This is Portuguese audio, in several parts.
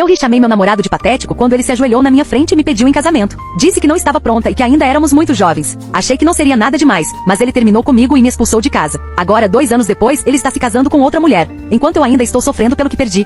lhe chamei meu namorado de patético quando ele se ajoelhou na minha frente e me pediu em casamento. Disse que não estava pronta e que ainda éramos muito jovens. Achei que não seria nada demais, mas ele terminou comigo e me expulsou de casa. Agora, 2 anos depois, ele está se casando com outra mulher, enquanto eu ainda estou sofrendo pelo que perdi.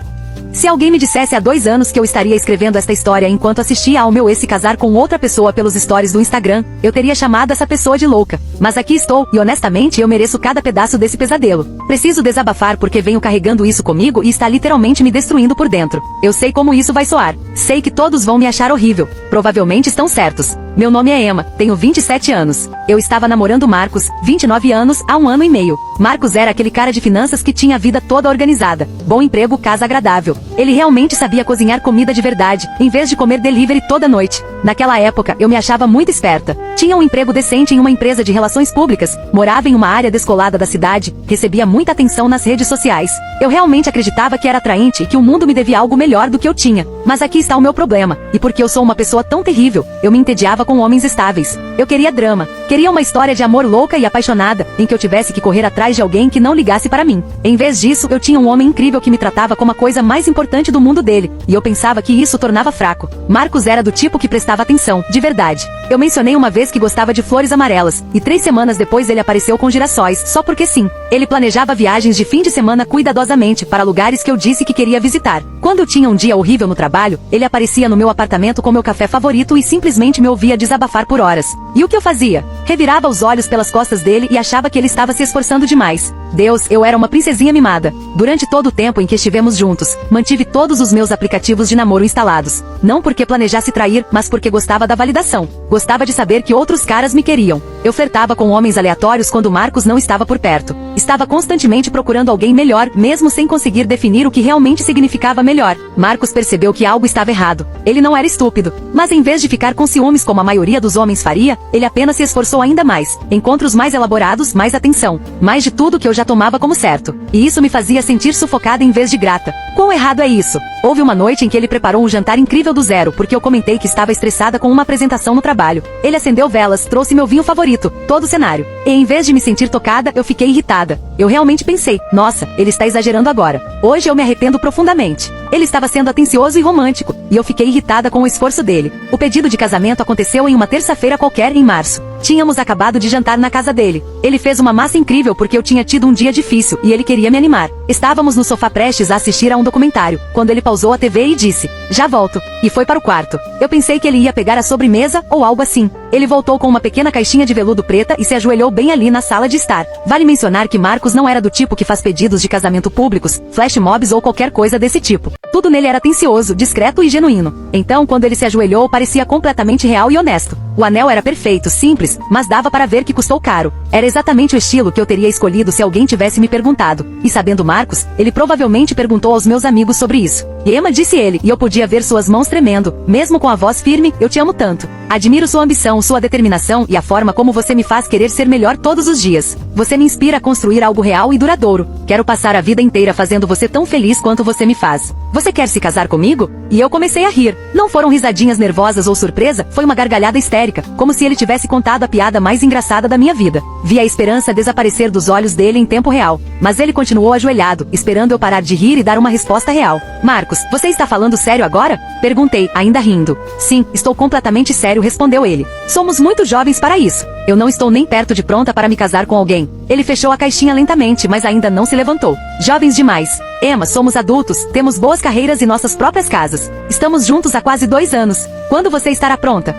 Se alguém me dissesse há 2 anos que eu estaria escrevendo esta história enquanto assistia ao meu ex se casar com outra pessoa pelos stories do Instagram, eu teria chamado essa pessoa de louca. Mas aqui estou, e honestamente eu mereço cada pedaço desse pesadelo. Preciso desabafar porque venho carregando isso comigo e está literalmente me destruindo por dentro. Eu sei como isso vai soar. Sei que todos vão me achar horrível. Provavelmente estão certos. Meu nome é Emma, tenho 27 anos. Eu estava namorando Marcos, 29 anos, há 1 ano e meio. Marcos era aquele cara de finanças que tinha a vida toda organizada. Bom emprego, casa agradável. Ele realmente sabia cozinhar comida de verdade, em vez de comer delivery toda noite. Naquela época, eu me achava muito esperta. Tinha um emprego decente em uma empresa de relações públicas, morava em uma área descolada da cidade, recebia muita atenção nas redes sociais. Eu realmente acreditava que era atraente e que o mundo me devia algo melhor do que eu tinha. Mas aqui está o meu problema, e porque eu sou uma pessoa tão terrível, eu me entediava com homens estáveis. Eu queria drama, queria uma história de amor louca e apaixonada, em que eu tivesse que correr atrás de alguém que não ligasse para mim. Em vez disso, eu tinha um homem incrível que me tratava como a coisa mais importante do mundo dele, e eu pensava que isso tornava fraco. Marcos era do tipo que prestava atenção, de verdade. Eu mencionei uma vez que gostava de flores amarelas, e 3 semanas depois ele apareceu com girassóis, só porque sim. Ele planejava viagens de fim de semana cuidadosamente para lugares que eu disse que queria visitar. Quando eu tinha um dia horrível no trabalho, ele aparecia no meu apartamento com meu café favorito e simplesmente me ouvia desabafar por horas. E o que eu fazia? Revirava os olhos pelas costas dele e achava que ele estava se esforçando demais. Deus, eu era uma princesinha mimada. Durante todo o tempo em que estivemos juntos, mantive todos os meus aplicativos de namoro instalados. Não porque planejasse trair, mas porque gostava da validação. Gostava de saber que outros caras me queriam. Eu flertava com homens aleatórios quando Marcos não estava por perto. Estava constantemente procurando alguém melhor, mesmo sem conseguir definir o que realmente significava melhor. Marcos percebeu que algo estava errado. Ele não era estúpido. Mas em vez de ficar com ciúmes como a maioria dos homens faria, ele apenas se esforçou ainda mais. Encontros mais elaborados, mais atenção. Mais de tudo que eu já tomava como certo. E isso me fazia sentir sufocada em vez de grata. Quão errado é isso? Houve uma noite em que ele preparou um jantar incrível do zero porque eu comentei que estava estressada com uma apresentação no trabalho. Ele acendeu velas, trouxe meu vinho favorito, todo o cenário. E em vez de me sentir tocada, eu fiquei irritada. Eu realmente pensei, nossa, ele está exagerando agora. Hoje eu me arrependo profundamente. Ele estava sendo atencioso e romântico, e eu fiquei irritada com o esforço dele. O pedido de casamento aconteceu em uma terça-feira qualquer em março. Tínhamos acabado de jantar na casa dele. Ele fez uma massa incrível porque eu tinha tido um dia difícil e ele queria me animar. Estávamos no sofá prestes a assistir a um documentário, quando ele pausou a TV e disse, já volto, e foi para o quarto. Eu pensei que ele ia pegar a sobremesa ou algo assim. Ele voltou com uma pequena caixinha de veludo preta e se ajoelhou bem ali na sala de estar. Vale mencionar que Marcos não era do tipo que faz pedidos de casamento públicos, flash mobs ou qualquer coisa desse tipo. Tudo nele era atencioso, discreto e genuíno. Então, quando ele se ajoelhou, parecia completamente real e honesto. O anel era perfeito, simples, mas dava para ver que custou caro. Era exatamente o estilo que eu teria escolhido se alguém tivesse me perguntado. E sabendo Marcos, ele provavelmente perguntou aos meus amigos sobre isso. E Emma, disse ele, e eu podia ver suas mãos tremendo, mesmo com a voz firme, eu te amo tanto. Admiro sua ambição, sua determinação e a forma como você me faz querer ser melhor todos os dias. Você me inspira a construir algo real e duradouro. Quero passar a vida inteira fazendo você tão feliz quanto você me faz. Você quer se casar comigo? E eu comecei a rir. Não foram risadinhas nervosas ou surpresa, foi uma gargalhada histérica, como se ele tivesse contado a piada mais engraçada da minha vida. Vi a esperança desaparecer dos olhos dele em tempo real. Mas ele continuou ajoelhado, esperando eu parar de rir e dar uma resposta real. Marcos, você está falando sério agora? Perguntei, ainda rindo. Sim, estou completamente sério, respondeu ele. Somos muito jovens para isso. Eu não estou nem perto de pronta para me casar com alguém. Ele fechou a caixinha lentamente, mas ainda não se levantou. Jovens demais. Emma, somos adultos, temos boas carreiras e nossas próprias casas. Estamos juntos há quase 2 anos. Quando você estará pronta?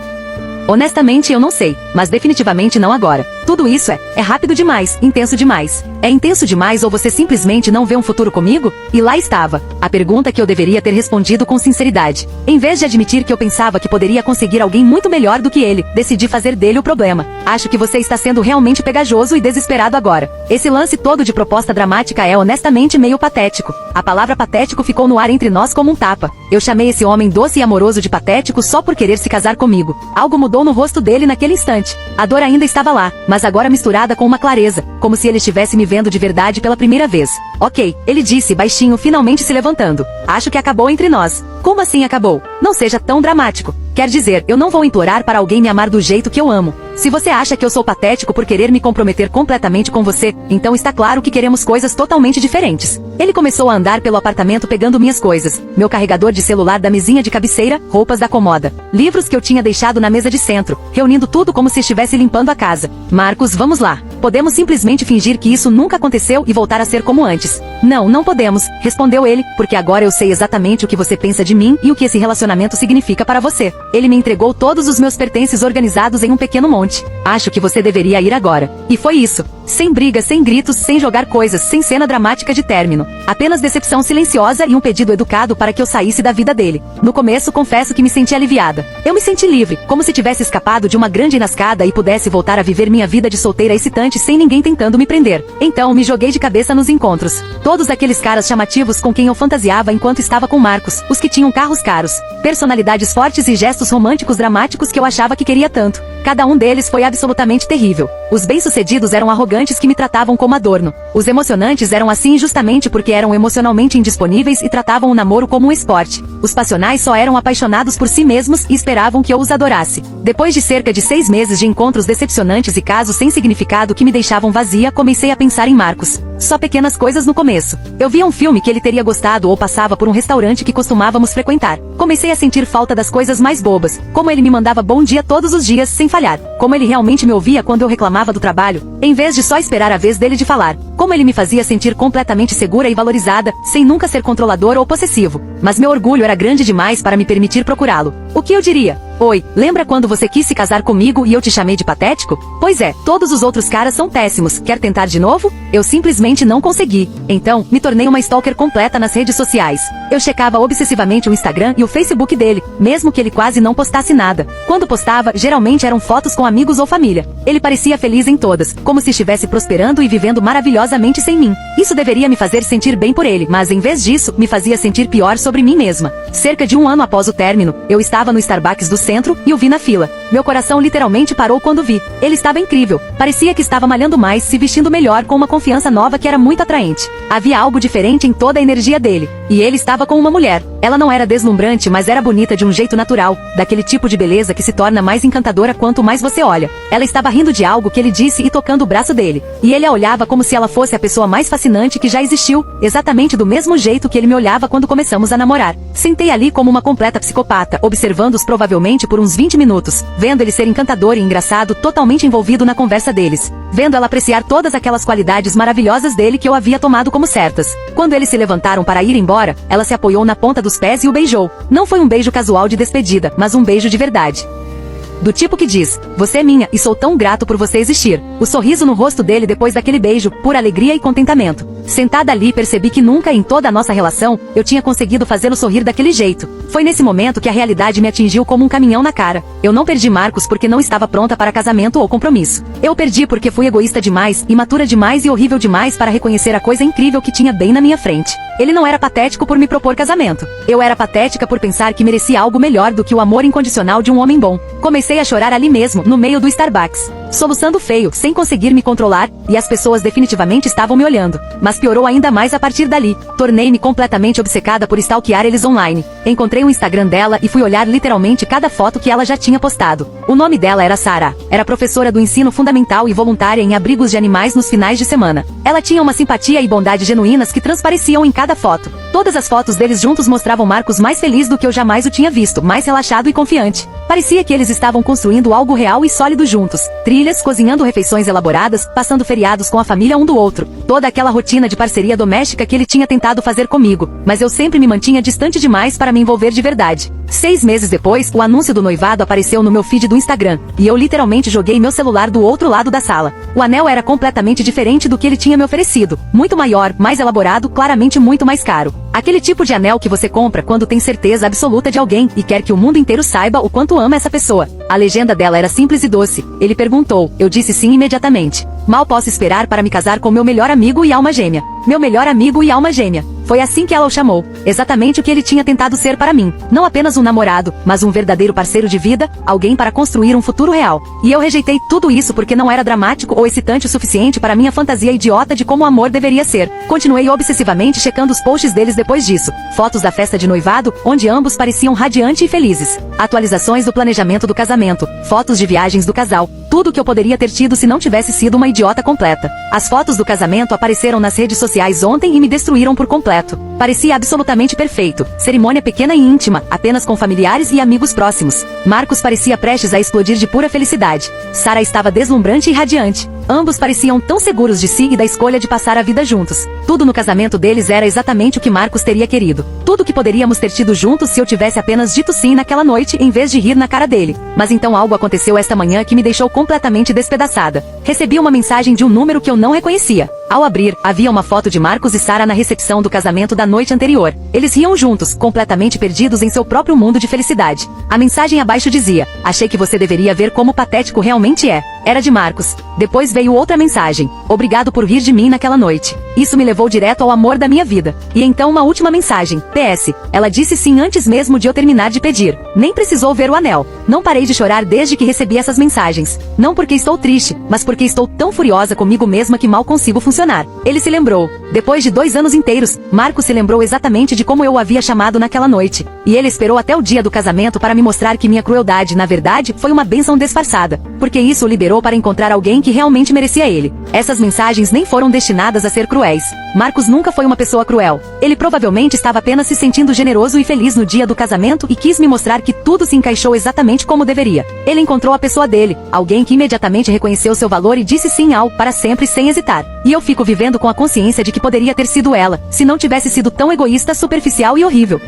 Honestamente eu não sei, mas definitivamente não agora. Tudo isso é rápido demais, intenso demais. É intenso demais ou você simplesmente não vê um futuro comigo? E lá estava, a pergunta que eu deveria ter respondido com sinceridade. Em vez de admitir que eu pensava que poderia conseguir alguém muito melhor do que ele, decidi fazer dele o problema. Acho que você está sendo realmente pegajoso e desesperado agora. Esse lance todo de proposta dramática é honestamente meio patético. A palavra patético ficou no ar entre nós como um tapa. Eu chamei esse homem doce e amoroso de patético só por querer se casar comigo. Algo mudou no rosto dele naquele instante. A dor ainda estava lá, mas agora misturada com uma clareza, como se ele estivesse me vendo de verdade pela primeira vez. Ok, ele disse baixinho, finalmente se levantando. Acho que acabou entre nós. Como assim acabou? Não seja tão dramático. Quer dizer, eu não vou implorar para alguém me amar do jeito que eu amo. Se você acha que eu sou patético por querer me comprometer completamente com você, então está claro que queremos coisas totalmente diferentes. Ele começou a andar pelo apartamento pegando minhas coisas, meu carregador de celular da mesinha de cabeceira, roupas da comoda, livros que eu tinha deixado na mesa de centro, reunindo tudo como se estivesse limpando a casa. Marcos, vamos lá. Podemos simplesmente fingir que isso nunca aconteceu e voltar a ser como antes. Não, não podemos, respondeu ele, porque agora eu sei exatamente o que você pensa de mim e o que esse relacionamento significa para você. Ele me entregou todos os meus pertences organizados em um pequeno monte. Acho que você deveria ir agora. E foi isso. Sem brigas, sem gritos, sem jogar coisas, sem cena dramática de término. Apenas decepção silenciosa e um pedido educado para que eu saísse da vida dele. No começo, confesso que me senti aliviada. Eu me senti livre, como se tivesse escapado de uma grande enrascada e pudesse voltar a viver minha vida de solteira excitante sem ninguém tentando me prender. Então, me joguei de cabeça nos encontros. Todos aqueles caras chamativos com quem eu fantasiava enquanto estava com Marcos, os que tinham carros caros, personalidades fortes e gestos românticos dramáticos que eu achava que queria tanto. Cada um deles foi absolutamente terrível. Os bem-sucedidos eram arrogantes que me tratavam como adorno. Os emocionantes eram assim justamente porque eram emocionalmente indisponíveis e tratavam o namoro como um esporte. Os passionais só eram apaixonados por si mesmos e esperavam que eu os adorasse. Depois de cerca de 6 meses de encontros decepcionantes e casos sem significado que me deixavam vazia, comecei a pensar em Marcos. Só pequenas coisas no começo. Eu via um filme que ele teria gostado ou passava por um restaurante que costumávamos frequentar. Comecei a sentir falta das coisas mais bobas, como ele me mandava bom dia todos os dias sem falhar, como ele realmente me ouvia quando eu reclamava do trabalho, em vez de só esperar a vez dele de falar, como ele me fazia sentir completamente segura e valorizada, sem nunca ser controlador ou possessivo. Mas meu orgulho era grande demais para me permitir procurá-lo. O que eu diria? Oi, lembra quando você quis se casar comigo e eu te chamei de patético? Pois é, todos os outros caras são péssimos, quer tentar de novo? Eu simplesmente não consegui. Então, me tornei uma stalker completa nas redes sociais. Eu checava obsessivamente o Instagram e o Facebook dele, mesmo que ele quase não postasse nada. Quando postava, geralmente eram fotos com amigos ou família. Ele parecia feliz em todas, como se estivesse prosperando e vivendo maravilhosamente sem mim. Isso deveria me fazer sentir bem por ele, mas em vez disso, me fazia sentir pior sobre mim mesma. Cerca de 1 ano após o término, eu estava no Starbucks do centro e o vi na fila. Meu coração literalmente parou quando vi. Ele estava incrível. Parecia que estava malhando mais, se vestindo melhor, com uma confiança nova que era muito atraente. Havia algo diferente em toda a energia dele. E ele estava com uma mulher. Ela não era deslumbrante, mas era bonita de um jeito natural, daquele tipo de beleza que se torna mais encantadora quanto mais você olha. Ela estava rindo de algo que ele disse e tocando o braço dele. E ele a olhava como se ela fosse a pessoa mais fascinante que já existiu, exatamente do mesmo jeito que ele me olhava quando começamos a namorar. Sentei ali como uma completa psicopata, observando-os provavelmente por uns 20 minutos, vendo ele ser encantador e engraçado, totalmente envolvido na conversa deles, vendo ela apreciar todas aquelas qualidades maravilhosas dele que eu havia tomado como certas. Quando eles se levantaram para ir embora, ela se apoiou na ponta dos pés e o beijou. Não foi um beijo casual de despedida, mas um beijo de verdade. Do tipo que diz, você é minha e sou tão grato por você existir. O sorriso no rosto dele depois daquele beijo, pura alegria e contentamento. Sentada ali percebi que nunca em toda a nossa relação, eu tinha conseguido fazê-lo sorrir daquele jeito. Foi nesse momento que a realidade me atingiu como um caminhão na cara. Eu não perdi Marcos porque não estava pronta para casamento ou compromisso. Eu o perdi porque fui egoísta demais, imatura demais e horrível demais para reconhecer a coisa incrível que tinha bem na minha frente. Ele não era patético por me propor casamento. Eu era patética por pensar que merecia algo melhor do que o amor incondicional de um homem bom. Comecei a chorar ali mesmo, no meio do Starbucks. Soluçando feio, sem conseguir me controlar, e as pessoas definitivamente estavam me olhando. Mas piorou ainda mais a partir dali. Tornei-me completamente obcecada por stalkear eles online. Encontrei o Instagram dela e fui olhar literalmente cada foto que ela já tinha postado. O nome dela era Sarah. Era professora do ensino fundamental e voluntária em abrigos de animais nos finais de semana. Ela tinha uma simpatia e bondade genuínas que transpareciam em cada foto. Todas as fotos deles juntos mostravam Marcos mais feliz do que eu jamais o tinha visto, mais relaxado e confiante. Parecia que eles estavam construindo algo real e sólido juntos. Trilhas, cozinhando refeições elaboradas, passando feriados com a família um do outro. Toda aquela rotina de parceria doméstica que ele tinha tentado fazer comigo, mas eu sempre me mantinha distante demais para me envolver de verdade. 6 meses depois, o anúncio do noivado apareceu no meu feed do Instagram, e eu literalmente joguei meu celular do outro lado da sala. O anel era completamente diferente do que ele tinha me oferecido. Muito maior, mais elaborado, claramente muito mais caro. Aquele tipo de anel que você compra quando tem certeza absoluta de alguém e quer que o mundo inteiro saiba o quanto ama essa pessoa. A legenda dela era simples e doce. Ele perguntou, eu disse sim imediatamente. Mal posso esperar para me casar com meu melhor amigo e alma gêmea. Meu melhor amigo e alma gêmea. Foi assim que ela o chamou. Exatamente o que ele tinha tentado ser para mim. Não apenas um namorado, mas um verdadeiro parceiro de vida, alguém para construir um futuro real. E eu rejeitei tudo isso porque não era dramático ou excitante o suficiente para minha fantasia idiota de como o amor deveria ser. Continuei obsessivamente checando os posts deles depois disso. Fotos da festa de noivado, onde ambos pareciam radiantes e felizes. Atualizações do planejamento do casamento. Fotos de viagens do casal. Tudo que eu poderia ter tido se não tivesse sido uma idiota completa. As fotos do casamento apareceram nas redes sociais ontem e me destruíram por completo. Parecia absolutamente perfeito. Cerimônia pequena e íntima, apenas com familiares e amigos próximos. Marcos parecia prestes a explodir de pura felicidade. Sara estava deslumbrante e radiante. Ambos pareciam tão seguros de si e da escolha de passar a vida juntos. Tudo no casamento deles era exatamente o que Marcos teria querido. Tudo que poderíamos ter tido juntos se eu tivesse apenas dito sim naquela noite em vez de rir na cara dele. Mas então algo aconteceu esta manhã que me deixou completamente despedaçada. Recebi uma mensagem de um número que eu não reconhecia. Ao abrir, havia uma foto de Marcos e Sara na recepção do casamento da noite anterior. Eles riam juntos, completamente perdidos em seu próprio mundo de felicidade. A mensagem abaixo dizia: "Achei que você deveria ver como patético realmente é." Era de Marcos. Depois veio outra mensagem: "Obrigado por rir de mim naquela noite. Isso me levou direto ao amor da minha vida." E então uma última mensagem: "PS, ela disse sim antes mesmo de eu terminar de pedir. Nem precisou ver o anel." Não parei de chorar desde que recebi essas mensagens. Não porque estou triste, mas porque estou tão furiosa comigo mesma que mal consigo funcionar. Ele se lembrou. Depois de 2 anos inteiros, Marcos se lembrou exatamente de como eu o havia chamado naquela noite. E ele esperou até o dia do casamento para me mostrar que minha crueldade, na verdade, foi uma bênção disfarçada. Porque isso o liberou para encontrar alguém que realmente merecia ele. Essas mensagens nem foram destinadas a ser cruéis. Marcos nunca foi uma pessoa cruel. Ele provavelmente estava apenas se sentindo generoso e feliz no dia do casamento e quis me mostrar que tudo se encaixou exatamente como deveria. Ele encontrou a pessoa dele, alguém que imediatamente reconheceu seu valor e disse sim ao, para sempre sem hesitar. E eu fico vivendo com a consciência de que poderia ter sido ela, se não tivesse sido tão egoísta, superficial e horrível.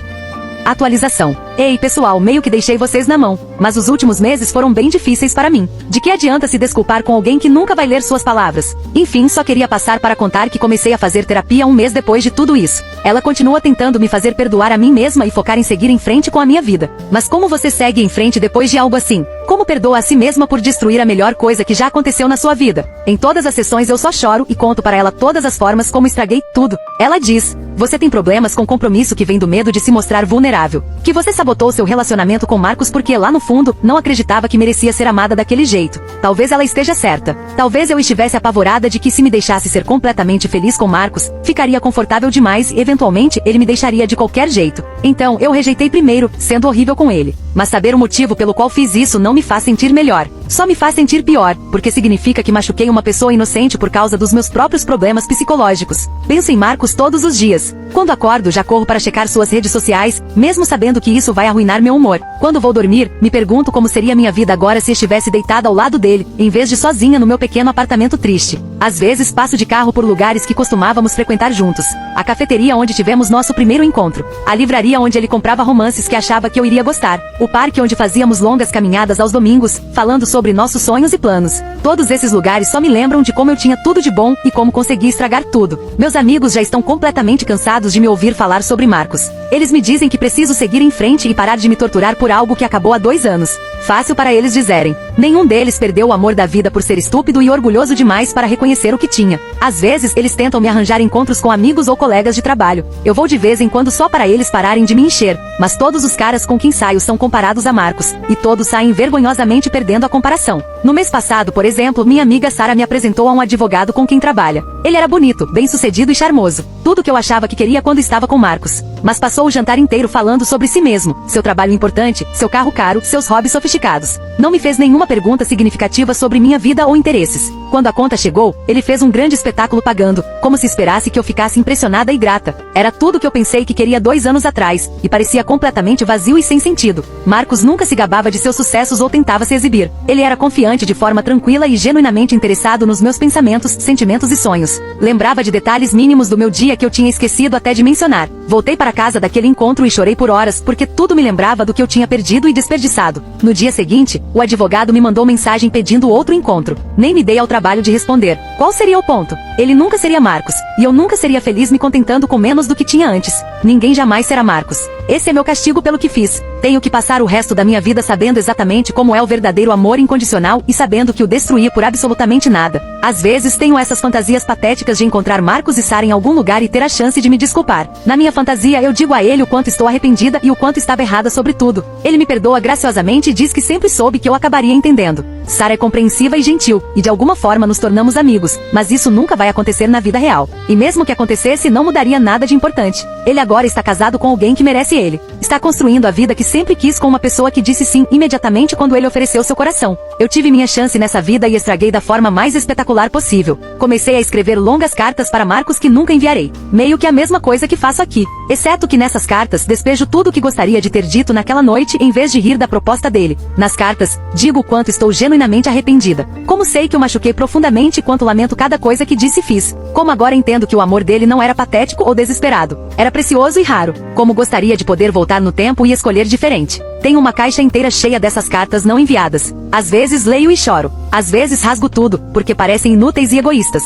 Atualização. Ei pessoal, meio que deixei vocês na mão, mas os últimos meses foram bem difíceis para mim. De que adianta se desculpar com alguém que nunca vai ler suas palavras? Enfim, só queria passar para contar que comecei a fazer terapia 1 mês depois de tudo isso. Ela continua tentando me fazer perdoar a mim mesma e focar em seguir em frente com a minha vida. Mas como você segue em frente depois de algo assim? Como perdoa a si mesma por destruir a melhor coisa que já aconteceu na sua vida? Em todas as sessões eu só choro e conto para ela todas as formas como estraguei tudo. Ela diz: "Você tem problemas com compromisso que vem do medo de se mostrar vulnerável. Que você sabotou seu relacionamento com Marcos porque lá no fundo, não acreditava que merecia ser amada daquele jeito." Talvez ela esteja certa. Talvez eu estivesse apavorada de que se me deixasse ser completamente feliz com Marcos, ficaria confortável demais e eventualmente ele me deixaria de qualquer jeito. Então eu rejeitei primeiro, sendo horrível com ele. Mas saber o motivo pelo qual fiz isso não me faz sentir melhor. Só me faz sentir pior, porque significa que machuquei uma pessoa inocente por causa dos meus próprios problemas psicológicos. Penso em Marcos todos os dias. Quando acordo, já corro para checar suas redes sociais, mesmo sabendo que isso vai arruinar meu humor. Quando vou dormir, me pergunto como seria minha vida agora se estivesse deitada ao lado dele, em vez de sozinha no meu pequeno apartamento triste. Às vezes passo de carro por lugares que costumávamos frequentar juntos. A cafeteria onde tivemos nosso primeiro encontro. A livraria onde ele comprava romances que achava que eu iria gostar. O parque onde fazíamos longas caminhadas aos domingos, falando sobre nossos sonhos e planos. Todos esses lugares só me lembram de como eu tinha tudo de bom e como consegui estragar tudo. Meus amigos já estão completamente cansados de me ouvir falar sobre Marcos. Eles me dizem que preciso seguir em frente e parar de me torturar por algo que acabou há 2 anos. Fácil para eles dizerem. Nenhum deles perdeu o amor da vida por ser estúpido e orgulhoso demais para reconhecer o que tinha. Às vezes, eles tentam me arranjar encontros com amigos ou colegas de trabalho. Eu vou de vez em quando só para eles pararem de me encher. Mas todos os caras com quem saio são comparados a Marcos. E todos saem vergonhosamente perdendo a comparação. No mês passado, por exemplo, minha amiga Sara me apresentou a um advogado com quem trabalha. Ele era bonito, bem-sucedido e charmoso. Tudo que eu achava que queria quando estava com Marcos. Mas passou o jantar inteiro falando sobre si mesmo, seu trabalho importante, seu carro caro, seus hobbies sofisticados. Não me fez nenhuma pergunta significativa sobre minha vida ou interesses. Quando a conta chegou, ele fez um grande espetáculo pagando, como se esperasse que eu ficasse impressionada e grata. Era tudo que eu pensei que queria 2 anos atrás, e parecia completamente vazio e sem sentido. Marcos nunca se gabava de seus sucessos ou tentava se exibir. Ele era confiante de forma tranquila e genuinamente interessado nos meus pensamentos, sentimentos e sonhos. Lembrava de detalhes mínimos do meu dia que eu tinha esquecido até de mencionar. Voltei para casa daquele encontro e chorei por horas porque tudo me lembrava do que eu tinha perdido e desperdiçado. No dia seguinte, o advogado me mandou mensagem pedindo outro encontro. Nem me dei ao trabalho de responder. Qual seria o ponto? Ele nunca seria Marcos, e eu nunca seria feliz me contentando com menos do que tinha antes. Ninguém jamais será Marcos. Esse é meu castigo pelo que fiz. Tenho que passar o resto da minha vida sabendo exatamente como é o verdadeiro amor incondicional e sabendo que o destruí por absolutamente nada. Às vezes tenho essas fantasias patéticas de encontrar Marcos e Sara em algum lugar e ter a chance de me desculpar. Na minha fantasia eu digo a ele o quanto estou arrependida e o quanto estava errada sobre tudo. Ele me perdoa graciosamente e diz que sempre soube que eu acabaria entendendo. Sarah é compreensiva e gentil, e de alguma forma nos tornamos amigos, mas isso nunca vai acontecer na vida real. E mesmo que acontecesse, não mudaria nada de importante. Ele agora está casado com alguém que merece ele. Está construindo a vida que sempre quis com uma pessoa que disse sim imediatamente quando ele ofereceu seu coração. Eu tive minha chance nessa vida e estraguei da forma mais espetacular possível. Comecei a escrever longas cartas para Marcos que nunca enviarei. Meio que a mesma coisa que faço aqui. Exceto que nessas cartas despejo tudo o que gostaria de ter dito naquela noite em vez de rir da proposta dele. Nas cartas, digo o quanto estou genuinamente arrependida. Como sei que o machuquei profundamente e quanto lamento cada coisa que disse e fiz. Como agora entendo que o amor dele não era patético ou desesperado. Era precioso e raro. Como gostaria de poder voltar no tempo e escolher diferente. Tenho uma caixa inteira cheia dessas cartas não enviadas. Às vezes leio e choro. Às vezes rasgo tudo, porque parecem inúteis e egoístas.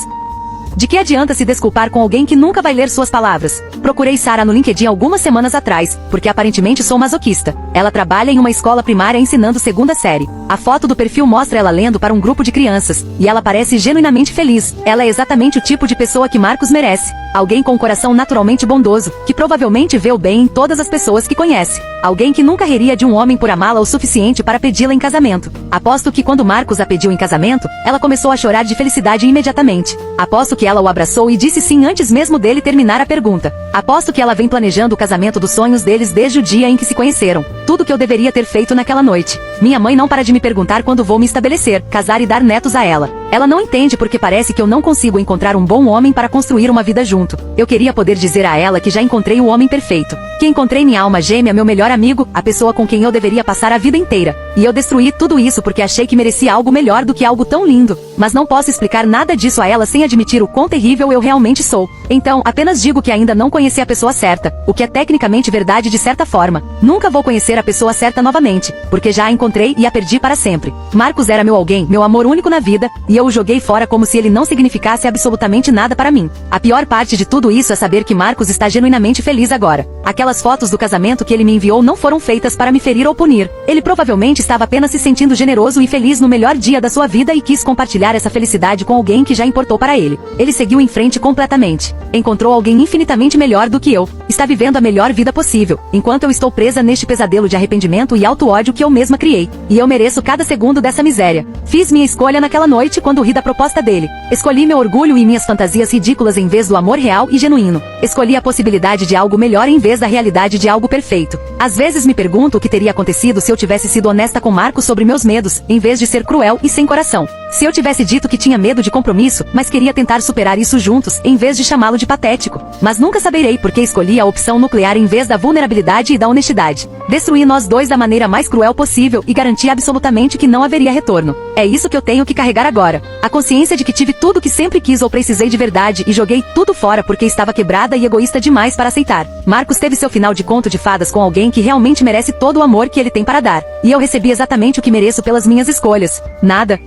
De que adianta se desculpar com alguém que nunca vai ler suas palavras? Procurei Sarah no LinkedIn algumas semanas atrás, porque aparentemente sou masoquista. Ela trabalha em uma escola primária ensinando segunda série. A foto do perfil mostra ela lendo para um grupo de crianças, e ela parece genuinamente feliz. Ela é exatamente o tipo de pessoa que Marcos merece. Alguém com um coração naturalmente bondoso, que provavelmente vê o bem em todas as pessoas que conhece. Alguém que nunca riria de um homem por amá-la o suficiente para pedi-la em casamento. Aposto que quando Marcos a pediu em casamento, ela começou a chorar de felicidade imediatamente. Aposto que ela o abraçou e disse sim antes mesmo dele terminar a pergunta. Aposto que ela vem planejando o casamento dos sonhos deles desde o dia em que se conheceram. Tudo que eu deveria ter feito naquela noite. Minha mãe não para de me perguntar quando vou me estabelecer, casar e dar netos a ela. Ela não entende porque parece que eu não consigo encontrar um bom homem para construir uma vida junto. Eu queria poder dizer a ela que já encontrei o homem perfeito. Que encontrei minha alma gêmea, meu melhor amigo, a pessoa com quem eu deveria passar a vida inteira. E eu destruí tudo isso porque achei que merecia algo melhor do que algo tão lindo. Mas não posso explicar nada disso a ela sem admitir o quão terrível eu realmente sou. Então, apenas digo que ainda não conheci a pessoa certa, o que é tecnicamente verdade de certa forma. Nunca vou conhecer a pessoa certa novamente, porque já a encontrei e a perdi para sempre. Marcos era meu alguém, meu amor único na vida, e eu o joguei fora como se ele não significasse absolutamente nada para mim. A pior parte de tudo isso é saber que Marcos está genuinamente feliz agora. Aquelas fotos do casamento que ele me enviou não foram feitas para me ferir ou punir. Ele provavelmente estava apenas se sentindo generoso e feliz no melhor dia da sua vida e quis compartilhar essa felicidade com alguém que já importou para ele. Ele seguiu em frente completamente. Encontrou alguém infinitamente melhor do que eu. Está vivendo a melhor vida possível, enquanto eu estou presa neste pesadelo de arrependimento e auto-ódio que eu mesma criei. E eu mereço cada segundo dessa miséria. Fiz minha escolha naquela noite quando ri da proposta dele. Escolhi meu orgulho e minhas fantasias ridículas em vez do amor real e genuíno. Escolhi a possibilidade de algo melhor em vez da realidade de algo perfeito. Às vezes me pergunto o que teria acontecido se eu tivesse sido honesta com Marcos sobre meus medos, em vez de ser cruel e sem coração. Se eu tivesse dito que tinha medo de compromisso, mas queria tentar superar isso juntos, em vez de chamá-lo de patético. Mas nunca saberei porque escolhi a opção nuclear em vez da vulnerabilidade e da honestidade. Destruí nós dois da maneira mais cruel possível e garanti absolutamente que não haveria retorno. É isso que eu tenho que carregar agora. A consciência de que tive tudo o que sempre quis ou precisei de verdade e joguei tudo fora porque estava quebrada e egoísta demais para aceitar. Marcos teve seu final de conto de fadas com alguém que realmente merece todo o amor que ele tem para dar. E eu recebi exatamente o que mereço pelas minhas escolhas. Nada,